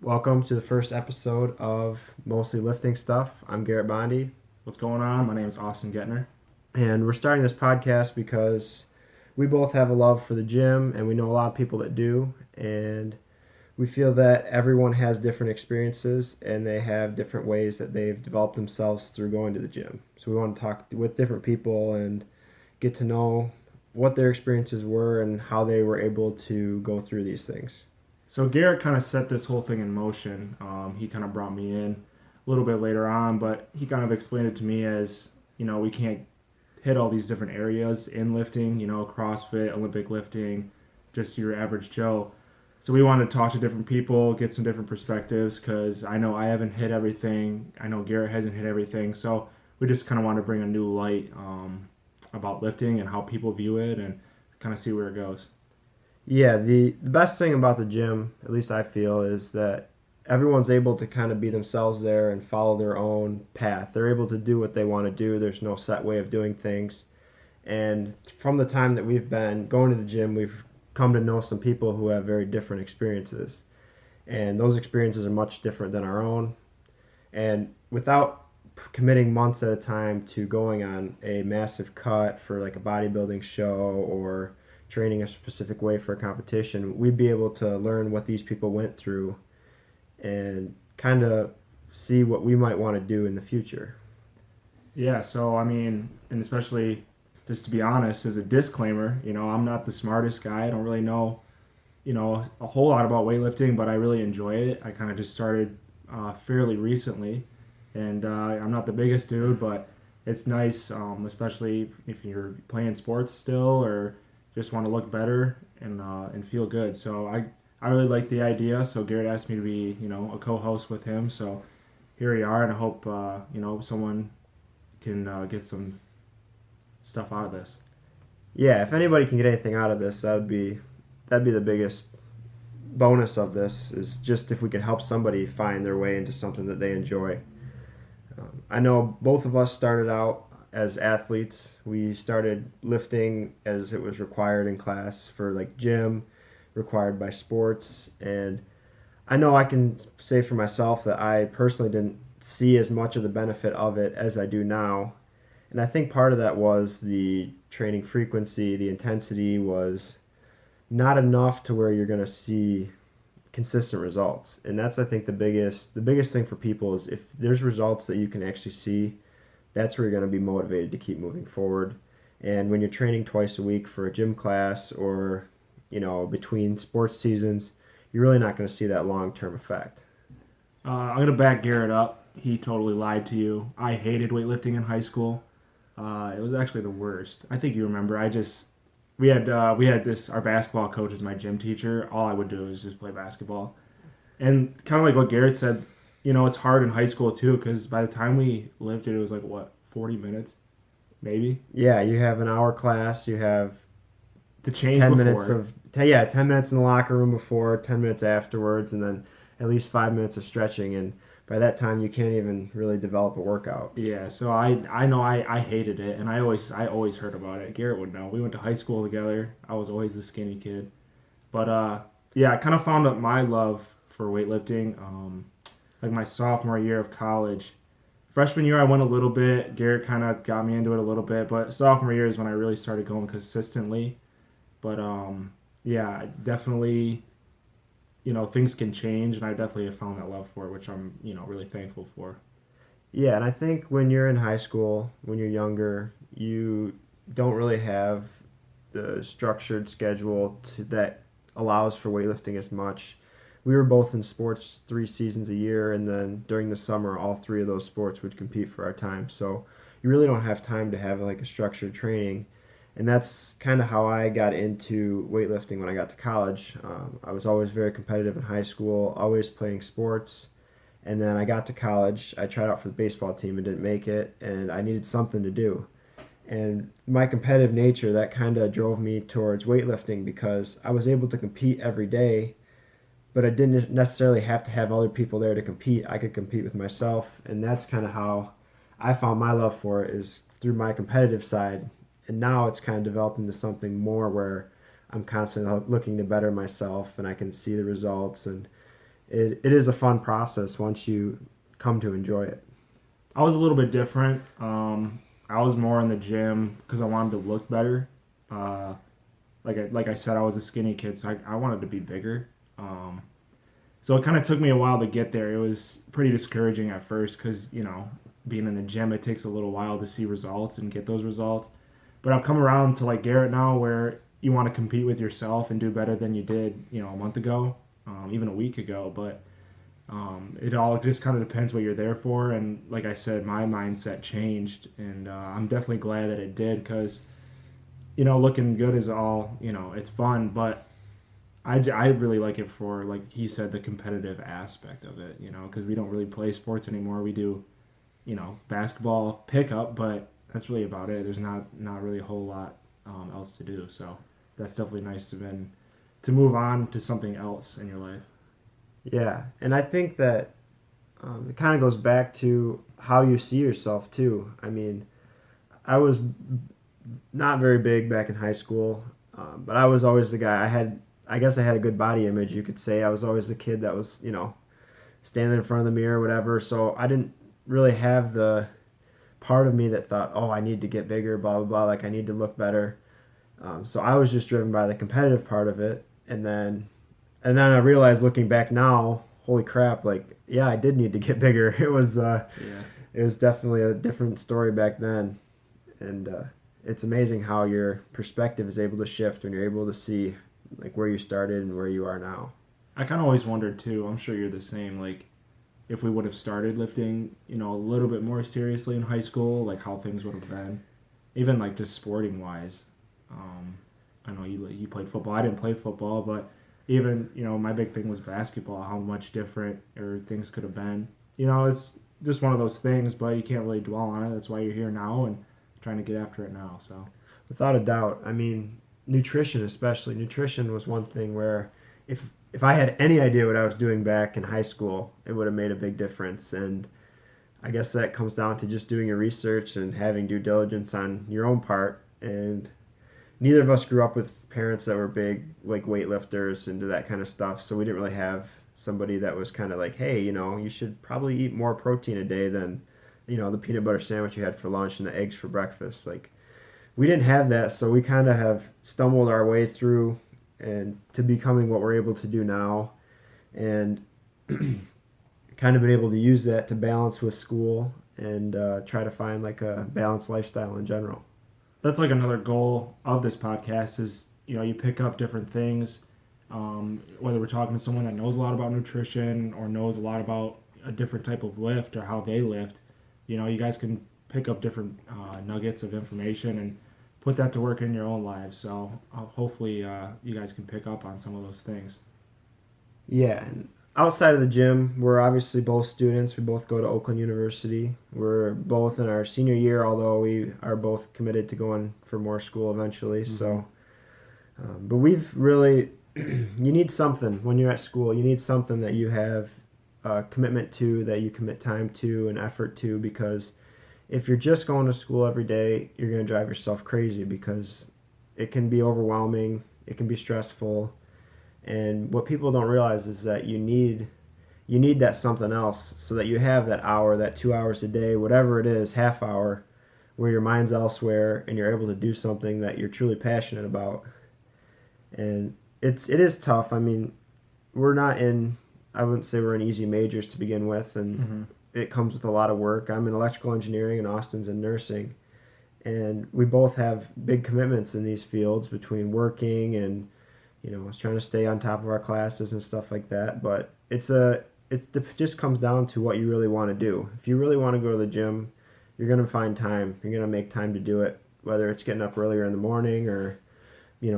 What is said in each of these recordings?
Welcome to the first episode of Mostly Lifting Stuff. I'm Garrett Bondy, What's going on? My name is Austen Gentner. and we're starting this podcast because we both have a love for the gym, and we know a lot of people that do, and we feel that everyone has different experiences and they have different ways that they've developed themselves through going to the gym. So we want to talk with different people and get to know what their experiences were and how they were able to go through these things. So Garrett kind of set this whole thing in motion. He kind of brought me in a little bit later on, but he kind of explained it to me as, we can't hit all these different areas in lifting, CrossFit, Olympic lifting, just your average Joe. So we wanted to talk to different people, get some different perspectives, because I know I haven't hit everything. I know Garrett hasn't hit everything. So we just kind of want to bring a new light about lifting and how people view it and kind of see where it goes. Yeah, the best thing about the gym, at least I feel, is that everyone's able to kind of be themselves there and follow their own path. They're able to do what they want to do. There's no set way of doing things. And from the time that we've been going to the gym, we've come to know some people who have very different experiences. And those experiences are much different than our own. And without committing months at a time to going on a massive cut for like a bodybuilding show or training a specific way for a competition, we'd be able to learn what these people went through and kind of see what we might want to do in the future. Yeah, so and especially just to be honest, as a disclaimer, I'm not the smartest guy. I don't really know, a whole lot about weightlifting, but I really enjoy it. I kind of just started fairly recently, and I'm not the biggest dude, but it's nice, especially if you're playing sports still or just want to look better and feel good. So I really like the idea. So Garrett asked me to be a co-host with him. So here we are, and I hope someone can get some stuff out of this. Yeah, if anybody can get anything out of this, that'd be the biggest bonus of this, is just if we could help somebody find their way into something that they enjoy. I know both of us started out as athletes. We started lifting as it was required in class for like gym, required by sports, and I know I can say for myself that I personally didn't see as much of the benefit of it as I do now. And I think part of that was the training frequency, the intensity was not enough to where you're going to see consistent results. And that's, I think, the biggest thing for people is if there's results that you can actually see, that's where you're going to be motivated to keep moving forward. And when you're training twice a week for a gym class or, between sports seasons, you're really not going to see that long-term effect. I'm gonna back Garrett up. He totally lied to you. I hated weightlifting in high school. It was actually the worst. I think you remember. We had this. Our basketball coach is my gym teacher. All I would do is just play basketball, and kind of like what Garrett said. It's hard in high school too because by the time we lifted, it was like what 40 minutes, maybe. Yeah, you have an hour class, you have To change 10 before. minutes of 10 minutes in the locker room before, 10 minutes afterwards, and then at least 5 minutes of stretching. And by that time, you can't even really develop a workout. Yeah, so I know I hated it, and I always heard about it. Garrett would know. We went to high school together. I was always the skinny kid, but yeah, I kind of found out my love for weightlifting like my sophomore year of college. Freshman year I went a little bit. Garrett kind of got me into it a little bit, but sophomore year is when I really started going consistently. But yeah, definitely things can change, and I definitely have found that love for it, which I'm really thankful for. Yeah, and I think when you're in high school, when you're younger, you don't really have the structured schedule that allows for weightlifting as much. We were both in sports 3 seasons a year, and then during the summer, all three of those sports would compete for our time. So you really don't have time to have like a structured training. And that's kind of how I got into weightlifting when I got to college. I was always very competitive in high school, always playing sports. And then I got to college. I tried out for the baseball team and didn't make it, and I needed something to do. And my competitive nature, that kind of drove me towards weightlifting because I was able to compete every day, but I didn't necessarily have to have other people there to compete. I could compete with myself, and that's kind of how I found my love for it, is through my competitive side. And now it's kind of developed into something more where I'm constantly looking to better myself, and I can see the results, and it is a fun process once you come to enjoy it. I was a little bit different. I was more in the gym because I wanted to look better. Uh, like I said, I was a skinny kid, so I wanted to be bigger. So it kind of took me a while to get there. It was pretty discouraging at first because, being in the gym, it takes a little while to see results and get those results. But I've come around to like Garrett now where you want to compete with yourself and do better than you did, a month ago, even a week ago. But it all just kind of depends what you're there for. And like I said, my mindset changed. And I'm definitely glad that it did because, looking good is all, it's fun. But I really like it for, like he said, the competitive aspect of it, because we don't really play sports anymore. We do, basketball pickup, but that's really about it. There's not really a whole lot else to do. So that's definitely nice to move on to something else in your life. Yeah, and I think that it kind of goes back to how you see yourself too. I mean, I was not very big back in high school, but I was always the guy. I guess I had a good body image, you could say. I was always the kid that was, standing in front of the mirror or whatever. So I didn't really have the part of me that thought, oh, I need to get bigger, blah, blah, blah. Like I need to look better. So I was just driven by the competitive part of it. And then I realized looking back now, holy crap, like, yeah, I did need to get bigger. It was definitely a different story back then. And it's amazing how your perspective is able to shift when you're able to see like where you started and where you are now. I kind of always wondered too. I'm sure you're the same. Like, if we would have started lifting, a little bit more seriously in high school, like how things would have been, even like just sporting wise. I know you played football. I didn't play football, but even my big thing was basketball. How much different or things could have been. It's just one of those things, but you can't really dwell on it. That's why you're here now and trying to get after it now. So, without a doubt, I mean, nutrition especially. Nutrition was one thing where if I had any idea what I was doing back in high school, it would have made a big difference. And I guess that comes down to just doing your research and having due diligence on your own part. And neither of us grew up with parents that were big like weightlifters and do that kind of stuff, so we didn't really have somebody that was kind of like, hey, you should probably eat more protein a day than the peanut butter sandwich you had for lunch and the eggs for breakfast. Like, we didn't have that, so we kind of have stumbled our way through and to becoming what we're able to do now, and kind of been able to use that to balance with school and try to find like a balanced lifestyle in general. That's like another goal of this podcast is, you pick up different things, whether we're talking to someone that knows a lot about nutrition or knows a lot about a different type of lift or how they lift. You guys can pick up different nuggets of information and put that to work in your own lives. So hopefully you guys can pick up on some of those things. Yeah, and outside of the gym, we're obviously both students. We both go to Oakland University. We're both in our senior year, although we are both committed to going for more school eventually. Mm-hmm. So, but we've really, you need something when you're at school. You need something that you have commitment to, that you commit time to and effort to, because if you're just going to school every day, you're going to drive yourself crazy because it can be overwhelming, it can be stressful. And what people don't realize is that you need that something else so that you have that hour, that 2 hours a day, whatever it is, half hour, where your mind's elsewhere and you're able to do something that you're truly passionate about. And it is tough. I mean, I wouldn't say we're in easy majors to begin with, and mm-hmm. It comes with a lot of work. I'm in electrical engineering and Austen's in nursing. And we both have big commitments in these fields between working and trying to stay on top of our classes and stuff like that. But it just comes down to what you really want to do. If you really want to go to the gym, you're going to find time. You're going to make time to do it, whether it's getting up earlier in the morning or,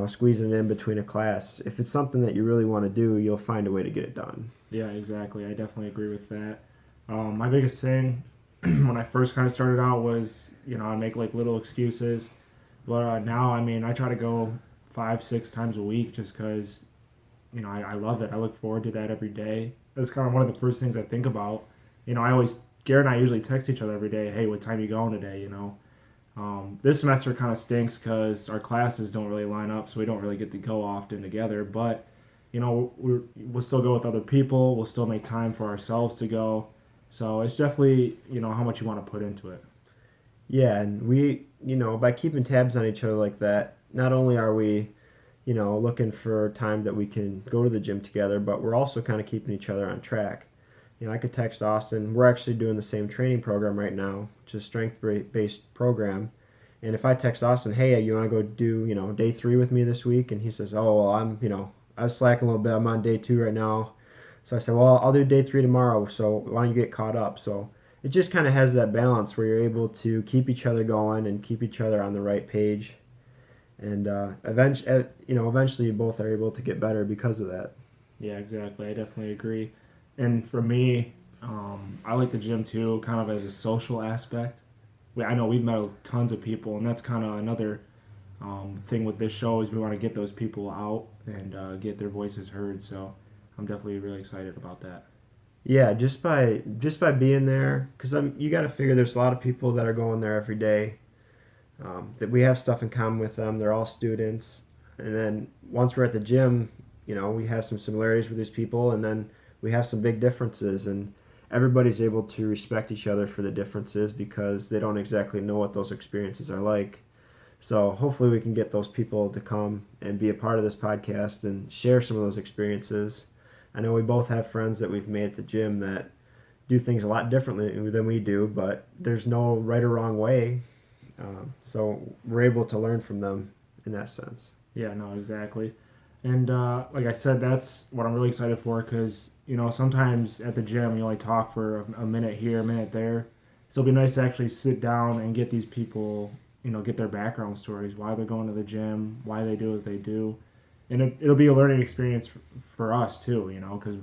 squeezing it in between a class. If it's something that you really want to do, you'll find a way to get it done. Yeah, exactly. I definitely agree with that. My biggest thing when I first kind of started out was, I make like little excuses. But now, I try to go 5-6 times a week just because, I love it. I look forward to that every day. That's kind of one of the first things I think about. Garrett and I usually text each other every day, hey, what time you going today, This semester kind of stinks because our classes don't really line up, so we don't really get to go often together. But, we'll still go with other people. We'll still make time for ourselves to go. So it's definitely, how much you want to put into it. Yeah, and we, by keeping tabs on each other like that, not only are we, looking for time that we can go to the gym together, but we're also kind of keeping each other on track. I could text Austen. We're actually doing the same training program right now, which is a strength-based program. And if I text Austen, hey, you want to go do, day 3 with me this week? And he says, oh, well, I was slacking a little bit. I'm on day 2 right now. So I said, well, I'll do day 3 tomorrow. So why don't you get caught up? So it just kind of has that balance where you're able to keep each other going and keep each other on the right page. And eventually you both are able to get better because of that. Yeah, exactly. I definitely agree. And for me, I like the gym too, kind of as a social aspect. I know we've met tons of people, and that's kind of another thing with this show is we want to get those people out and get their voices heard. So I'm definitely really excited about that. Yeah, just by being there, because you got to figure there's a lot of people that are going there every day. That we have stuff in common with them. They're all students, and then once we're at the gym, we have some similarities with these people, and then we have some big differences, and everybody's able to respect each other for the differences because they don't exactly know what those experiences are like. So hopefully we can get those people to come and be a part of this podcast and share some of those experiences. I know we both have friends that we've made at the gym that do things a lot differently than we do, but there's no right or wrong way. So we're able to learn from them in that sense. Yeah, no, exactly. And like I said, that's what I'm really excited for because, sometimes at the gym you only talk for a minute here, a minute there. So it'll be nice to actually sit down and get these people, get their background stories, why they're going to the gym, why they do what they do. And it'll be a learning experience for us too, because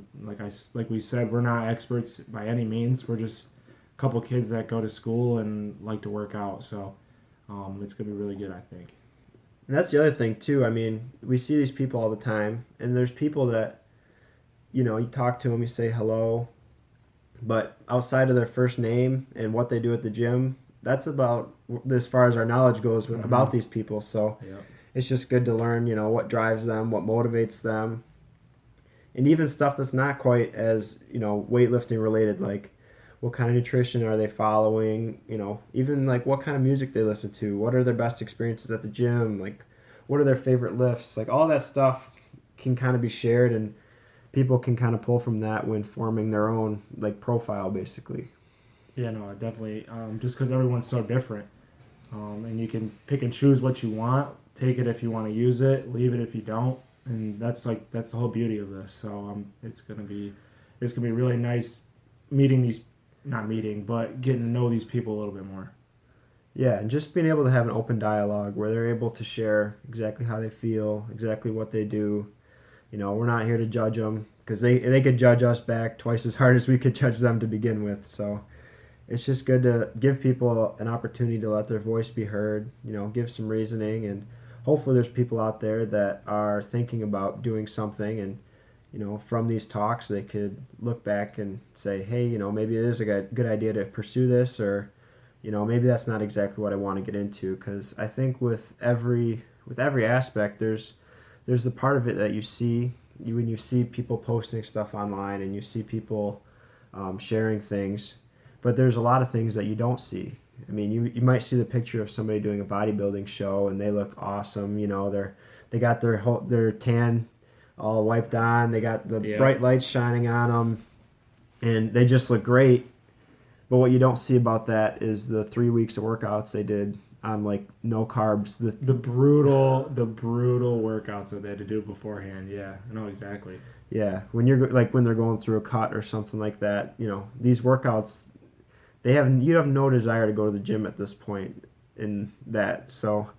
like we said, we're not experts by any means. We're just a couple kids that go to school and like to work out. So it's going to be really good, I think. And that's the other thing too. I mean, we see these people all the time, and there's people that, you talk to them, you say hello, but outside of their first name and what they do at the gym, that's about as far as our knowledge goes about these people. So Yep. it's just good to learn, what drives them, what motivates them, and even stuff that's not quite as, weightlifting related, like what kind of nutrition are they following, even like what kind of music they listen to, what are their best experiences at the gym, like what are their favorite lifts, like all that stuff can kind of be shared, and people can kind of pull from that when forming their own like profile basically. Yeah, no, definitely. Just because everyone's so different, and you can pick and choose what you want, take it if you want to use it, leave it if you don't, and that's the whole beauty of this. So it's gonna be really nice meeting these, not meeting, but getting to know these people a little bit more. Yeah, and just being able to have an open dialogue where they're able to share exactly how they feel, exactly what they do. We're not here to judge them because they could judge us back twice as hard as we could judge them to begin with. So it's just good to give people an opportunity to let their voice be heard, give some reasoning, and hopefully there's people out there that are thinking about doing something, and from these talks they could look back and say, hey, maybe it is a good idea to pursue this, or maybe that's not exactly what I want to get into. Because I think with every aspect there's the part of it that you see when you see people posting stuff online and you see people sharing things, but there's a lot of things that you don't see. I mean, you might see the picture of somebody doing a bodybuilding show and they look awesome. They got their tan all wiped on. They got the bright lights shining on them, and they just look great. But what you don't see about that is the 3 weeks of workouts they did on like no carbs. The brutal workouts that they had to do beforehand. Yeah, I know exactly. Yeah, when they're going through a cut or something like that, these workouts, you have no desire to go to the gym at this point in that. So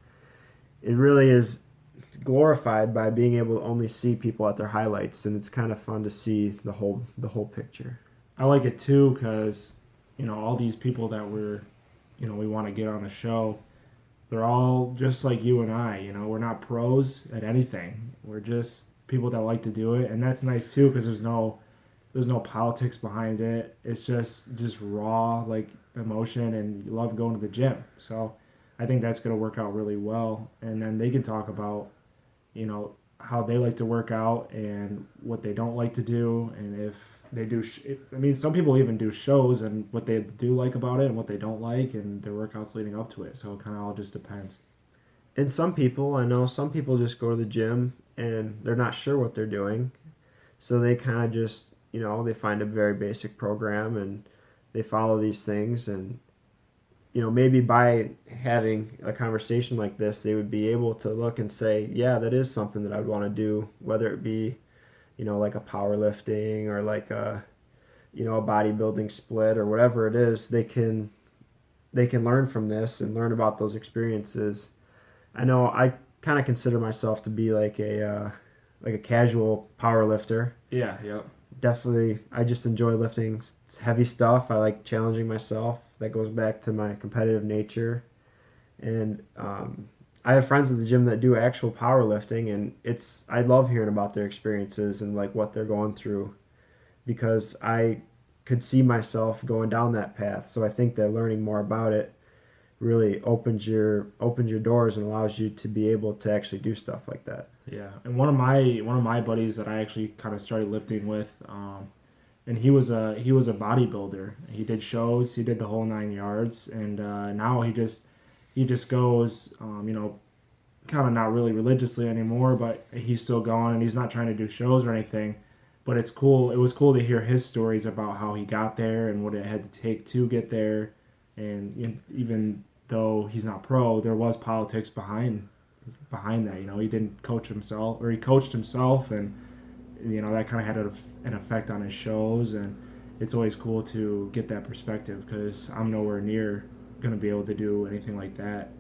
it really is glorified by being able to only see people at their highlights, and it's kind of fun to see the whole picture. I like it too because all these people that we want to get on the show, they're all just like you and I. We're not pros at anything. We're just people that like to do it, and that's nice too because there's no politics behind it. It's just raw like emotion, and you love going to the gym. So I think that's going to work out really well. And then they can talk about, how they like to work out and what they don't like to do, and if they do. I mean, some people even do shows and what they do like about it and what they don't like, and their workouts leading up to it. So it kind of all just depends. And some people, I know some people just go to the gym and they're not sure what they're doing. So they kind of just, they find a very basic program and they follow these things. And, maybe by having a conversation like this, they would be able to look and say, yeah, that is something that I'd want to do, whether it be, like a powerlifting or like a bodybuilding split or whatever it is. They can learn from this and learn about those experiences. I know I kind of consider myself to be like a casual power lifter. Yeah, yep. Definitely, I just enjoy lifting heavy stuff. I like challenging myself. That goes back to my competitive nature. And I have friends at the gym that do actual powerlifting, and I love hearing about their experiences and like what they're going through, because I could see myself going down that path. So I think that learning more about it really opens your doors and allows you to be able to actually do stuff like that. Yeah, and one of my buddies that I actually kind of started lifting with, and he was a bodybuilder. He did shows, he did the whole 9 yards, and now he just goes, kind of not really religiously anymore, but he's still going, and he's not trying to do shows or anything. But it's cool. It was cool to hear his stories about how he got there and what it had to take to get there, and even though he's not pro, there was politics behind that. He didn't coach himself, or he coached himself, and that kind of had an effect on his shows. And it's always cool to get that perspective, because I'm nowhere near going to be able to do anything like that,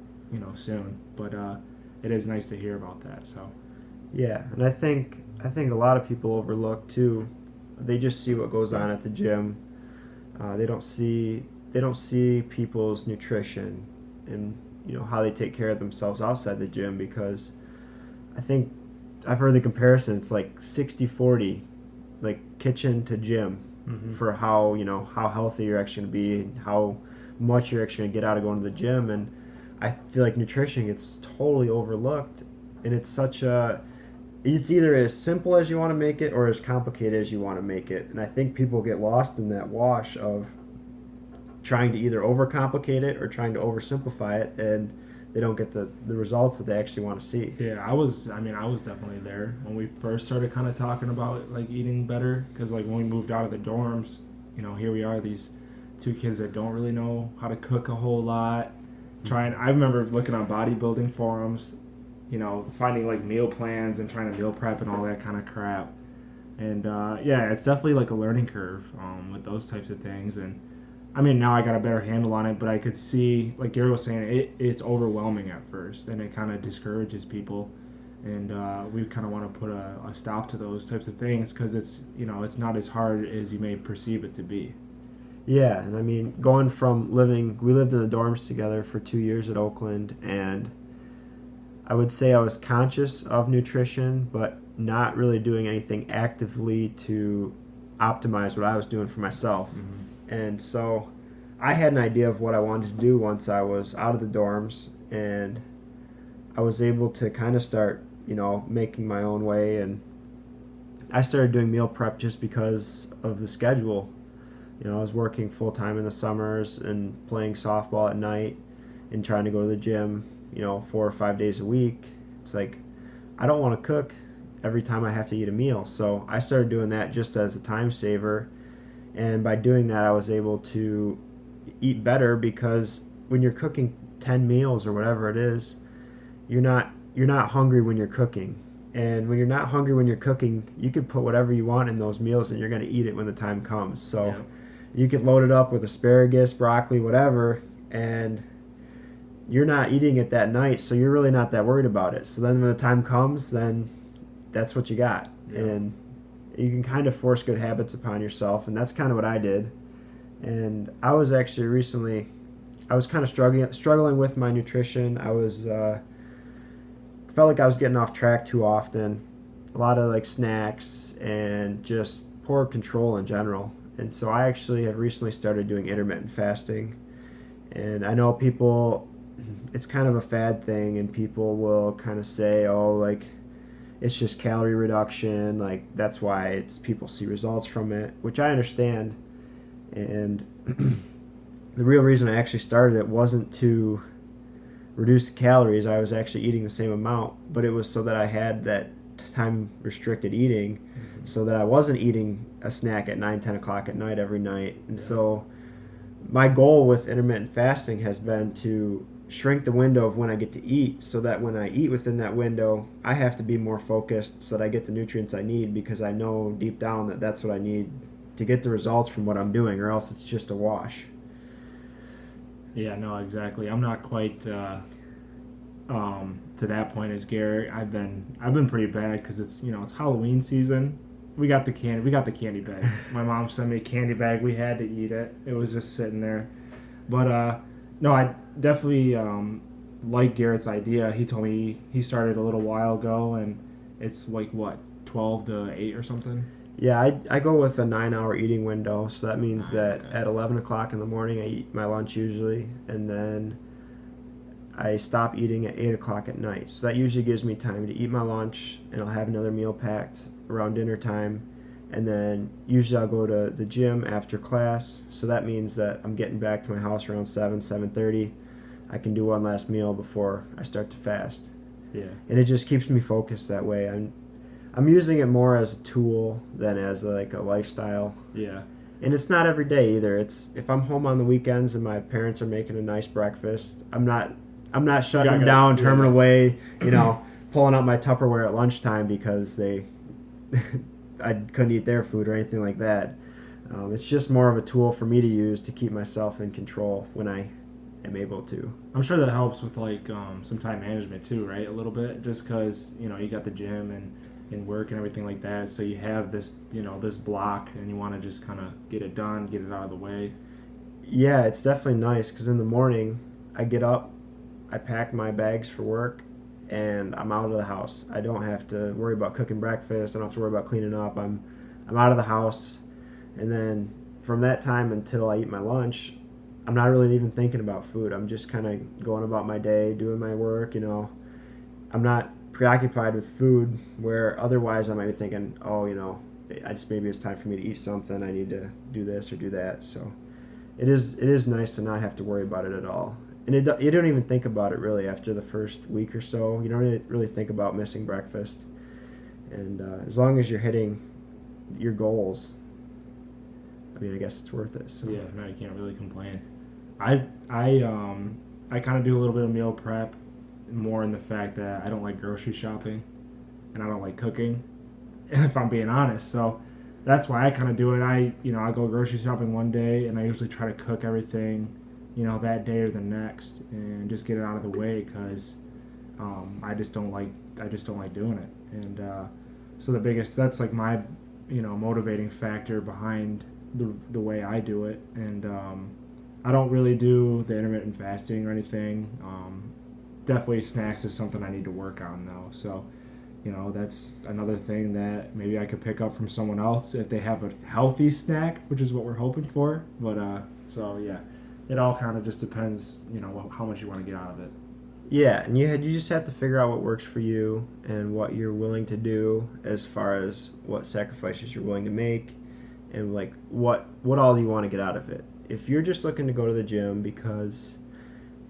soon. But it is nice to hear about that. So Yeah, and I think a lot of people overlook too. They just see what goes on at the gym. They don't see people's nutrition and how they take care of themselves outside the gym, because I think I've heard the comparison. It's like 60-40, like kitchen to gym, for how healthy you're actually going to be and how much you're actually going to get out of going to the gym. And I feel like nutrition gets totally overlooked, and it's either as simple as you want to make it or as complicated as you want to make it. And I think people get lost in that wash of trying to either overcomplicate it or trying to oversimplify it, and they don't get the results that they actually want to see. yeah, I was definitely there when we first started kind of talking about like eating better, because like when we moved out of the dorms, here we are, these two kids that don't really know how to cook a whole lot. I remember looking on bodybuilding forums, finding like meal plans and trying to meal prep and all that kind of crap. And yeah, it's definitely like a learning curve with those types of things. And I mean, now I got a better handle on it, but I could see, like Garrett was saying, it's overwhelming at first, and it kind of discourages people. And we kind of want to put a stop to those types of things, because it's not as hard as you may perceive it to be. Yeah, and I mean, going from we lived in the dorms together for 2 years at Oakland, and I would say I was conscious of nutrition, but not really doing anything actively to optimize what I was doing for myself. And so I had an idea of what I wanted to do once I was out of the dorms, and I was able to kind of start, making my own way. And I started doing meal prep just because of the schedule. I was working full-time in the summers and playing softball at night and trying to go to the gym, 4 or 5 days a week. It's like, I don't want to cook every time I have to eat a meal. So I started doing that just as a time saver. And by doing that, I was able to eat better, because when you're cooking 10 meals or whatever it is, you're not hungry when you're cooking. And when you're not hungry when you're cooking, you could put whatever you want in those meals and you're going to eat it when the time comes. So yeah. You could load it up with asparagus, broccoli, whatever, and you're not eating it that night, so you're really not that worried about it. So then when the time comes, then that's what you got. Yeah. And you can kind of force good habits upon yourself, and that's kind of what I did. And I was actually recently, I was kind of struggling with my nutrition. I was felt like I was getting off track too often, a lot of like snacks and just poor control in general. And so I actually have recently started doing intermittent fasting. And I know people, it's kind of a fad thing, and people will kind of say, oh, like, it's just calorie reduction. Like that's why it's people see results from it, which I understand. And the real reason I actually started it wasn't to reduce the calories. I was actually eating the same amount, but it was so that I had that time restricted eating, so that I wasn't eating a snack at 9, 10 o'clock at night every night. And so my goal with intermittent fasting has been to shrink the window of when I get to eat, so that when I eat within that window, I have to be more focused so that I get the nutrients I need, because I know deep down that that's what I need to get the results from what I'm doing, or else it's just a wash. Yeah, no, exactly. I'm not quite to that point as Garrett. I've been pretty bad because it's it's Halloween season. We got the candy bag. My mom sent me a candy bag. We had to eat it. It was just sitting there. But no, I definitely like Garrett's idea. He told me he started a little while ago, and it's like what 12 to 8 or something. Yeah, I go with a 9-hour eating window, so that means that at 11 o'clock in the morning I eat my lunch usually, and then I stop eating at 8 o'clock at night. So that usually gives me time to eat my lunch, and I'll have another meal packed around dinner time. And then usually I'll go to the gym after class, so that means that I'm getting back to my house around 7:30. I can do one last meal before I start to fast. Yeah. And it just keeps me focused that way. I'm using it more as a tool than as like a lifestyle. Yeah. And it's not every day either. It's if I'm home on the weekends and my parents are making a nice breakfast, I'm not shutting them down, turning them away, pulling out my Tupperware at lunchtime because I couldn't eat their food or anything like that. It's just more of a tool for me to use to keep myself in control when I am able to. I'm sure that helps with like some time management too, right? A little bit, just because you got the gym and work and everything like that, so you have this this block and you want to just kind of get it done, get it out of the way. Yeah, it's definitely nice because in the morning I get up, I pack my bags for work, and I'm out of the house. I don't have to worry about cooking breakfast. I don't have to worry about cleaning up. I'm out of the house, and then from that time until I eat my lunch, I'm not really even thinking about food. I'm just kind of going about my day, doing my work. I'm not preoccupied with food, where otherwise I might be thinking, maybe it's time for me to eat something. I need to do this or do that. So it is nice to not have to worry about it at all. And you don't even think about it really after the first week or so. You don't really think about missing breakfast. And as long as you're hitting your goals, I guess it's worth it. So. Yeah, no, you can't really complain. I kind of do a little bit of meal prep, more in the fact that I don't like grocery shopping and I don't like cooking, if I'm being honest. So that's why I kind of do it. I go grocery shopping one day and I usually try to cook everything, that day or the next, and just get it out of the way, because I just don't like doing it. And so that's like my motivating factor behind the way I do it. And I don't really do the intermittent fasting or anything. Definitely snacks is something I need to work on though. So, that's another thing that maybe I could pick up from someone else if they have a healthy snack, which is what we're hoping for. But so yeah, it all kind of just depends, how much you want to get out of it. Yeah, and you just have to figure out what works for you and what you're willing to do as far as what sacrifices you're willing to make, and like what all you want to get out of it. If you're just looking to go to the gym because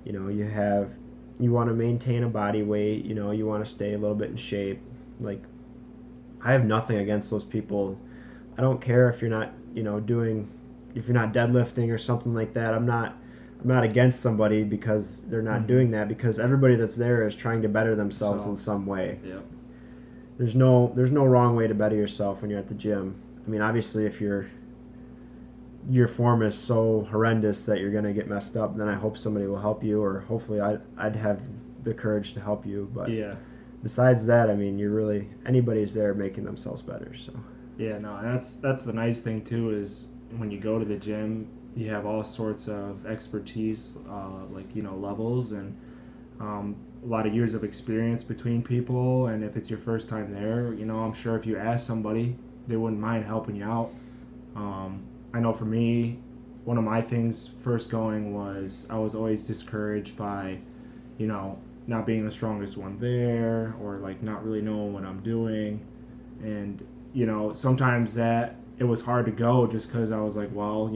you want to maintain a body weight, you want to stay a little bit in shape, like I have nothing against those people. I don't care if you're not if you're not deadlifting or something like that. I'm not against somebody because they're not doing that, because everybody that's there is trying to better themselves in some way. Yep. There's no wrong way to better yourself when you're at the gym. Obviously if your form is so horrendous that you're going to get messed up, then I hope somebody will help you, or hopefully I'd have the courage to help you. But yeah, besides that, anybody's there making themselves better. So yeah, no, and that's the nice thing too, is when you go to the gym, you have all sorts of expertise, levels, and a lot of years of experience between people. And if it's your first time there, I'm sure if you ask somebody, they wouldn't mind helping you out. I know for me, one of my things first going was I was always discouraged by, not being the strongest one there, or like not really knowing what I'm doing. And sometimes that it was hard to go just because I was like, well,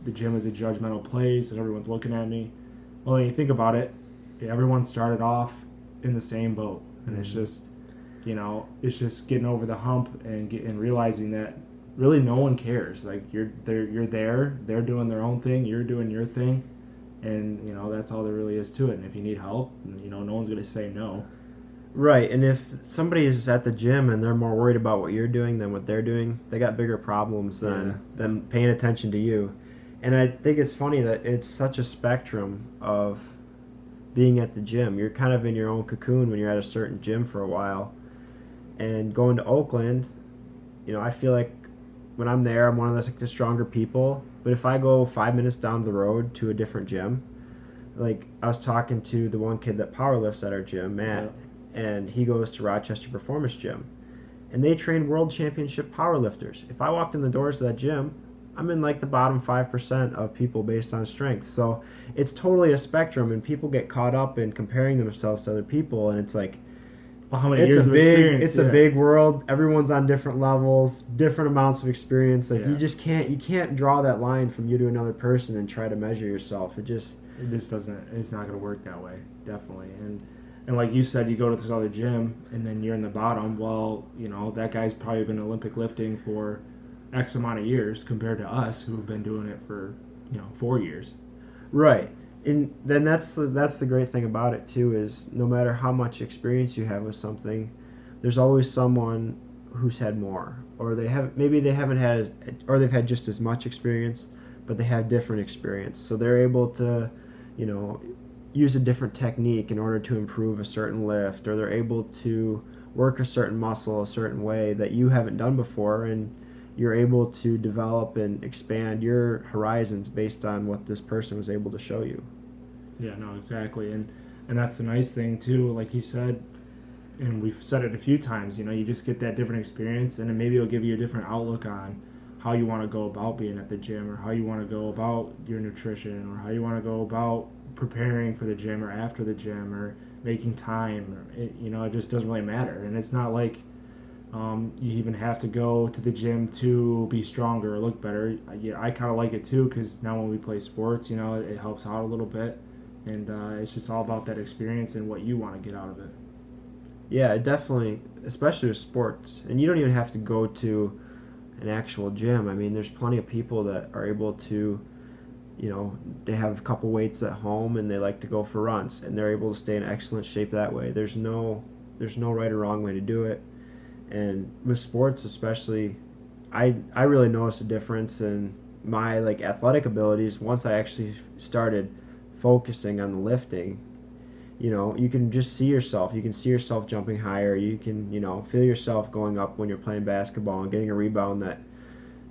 the gym is a judgmental place and everyone's looking at me. Well, when you think about it, everyone started off in the same boat, and it's just getting over the hump and realizing that really no one cares. Like you're there, they're doing their own thing, you're doing your thing, and that's all there really is to it. And if you need help, no one's gonna say no. Right, and if somebody is at the gym and they're more worried about what you're doing than what they're doing, they got bigger problems than paying attention to you. And I think it's funny that it's such a spectrum of being at the gym. You're kind of in your own cocoon when you're at a certain gym for a while. And going to Oakland, I feel like when I'm there, I'm one of the stronger people. But if I go 5 minutes down the road to a different gym, like I was talking to the one kid that powerlifts at our gym, Matt, and he goes to Rochester Performance Gym, and they train world championship powerlifters. If I walked in the doors of that gym, I'm in like the bottom 5% of people based on strength. So it's totally a spectrum, and people get caught up in comparing themselves to other people, and it's like, well, how many years of experience? It's a big world. Everyone's on different levels, different amounts of experience. Like you can't draw that line from you to another person and try to measure yourself. It just doesn't. It's not going to work that way. Definitely. And like you said, you go to this other gym and then you're in the bottom. Well, that guy's probably been Olympic lifting for X amount of years compared to us who've been doing it for 4 years. Right. And then that's the great thing about it too, is no matter how much experience you have with something, there's always someone who's had more, or they haven't had, or they've had just as much experience, but they have different experience, so they're able to use a different technique in order to improve a certain lift, or they're able to work a certain muscle a certain way that you haven't done before, and you're able to develop and expand your horizons based on what this person was able to show you. Yeah, no, exactly. And that's the nice thing too, like you said, and we've said it a few times, you just get that different experience, and then maybe it'll give you a different outlook on how you want to go about being at the gym, or how you want to go about your nutrition, or how you want to go about preparing for the gym or after the gym, or making time. It just doesn't really matter. And it's not like you even have to go to the gym to be stronger or look better. I kind of like it too, because now when we play sports, it helps out a little bit, and it's just all about that experience and what you want to get out of it. Yeah, definitely, especially with sports. And you don't even have to go to an actual gym. I mean, there's plenty of people that are able to, they have a couple weights at home and they like to go for runs, and they're able to stay in excellent shape that way. There's no right or wrong way to do it. And with sports especially, I really noticed a difference in my athletic abilities once I actually started focusing on the lifting. You can just see yourself. You can see yourself jumping higher. You can, feel yourself going up when you're playing basketball and getting a rebound that,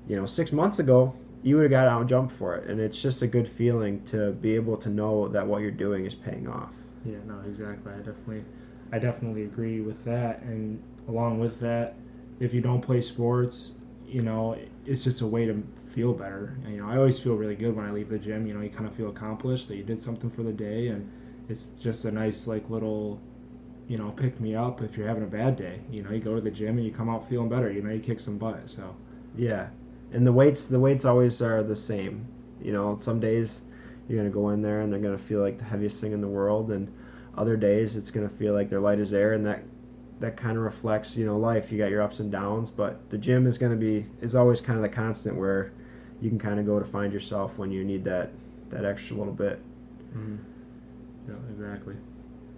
6 months ago you would have got out and jumped for it. And it's just a good feeling to be able to know that what you're doing is paying off. Yeah, no, exactly. I definitely agree with that. And along with that, if you don't play sports, it's just a way to feel better. And, I always feel really good when I leave the gym. You kind of feel accomplished that you did something for the day, and it's just a nice little, pick me up if you're having a bad day. You go to the gym and you come out feeling better. You kick some butt. So yeah, and the weights always are the same. Some days you're gonna go in there and they're gonna feel like the heaviest thing in the world, and other days it's gonna feel like they're light as air, and that kind of reflects life. You got your ups and downs, but the gym is always kind of the constant where you can kind of go to find yourself when you need that extra little bit. Mm-hmm. Yeah, exactly.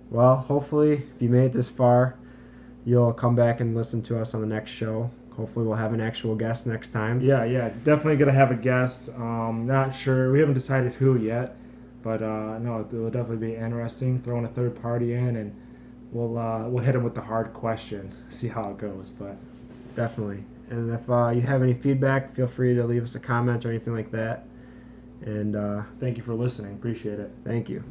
Well, hopefully, if you made it this far, you'll come back and listen to us on the next show. Hopefully, we'll have an actual guest next time. Yeah, definitely gonna have a guest. Not sure, we haven't decided who yet, but no, it'll definitely be interesting. Throwing a third party in, and we'll hit them with the hard questions, see how it goes. But definitely. And if you have any feedback, feel free to leave us a comment or anything like that. And thank you for listening. Appreciate it. Thank you.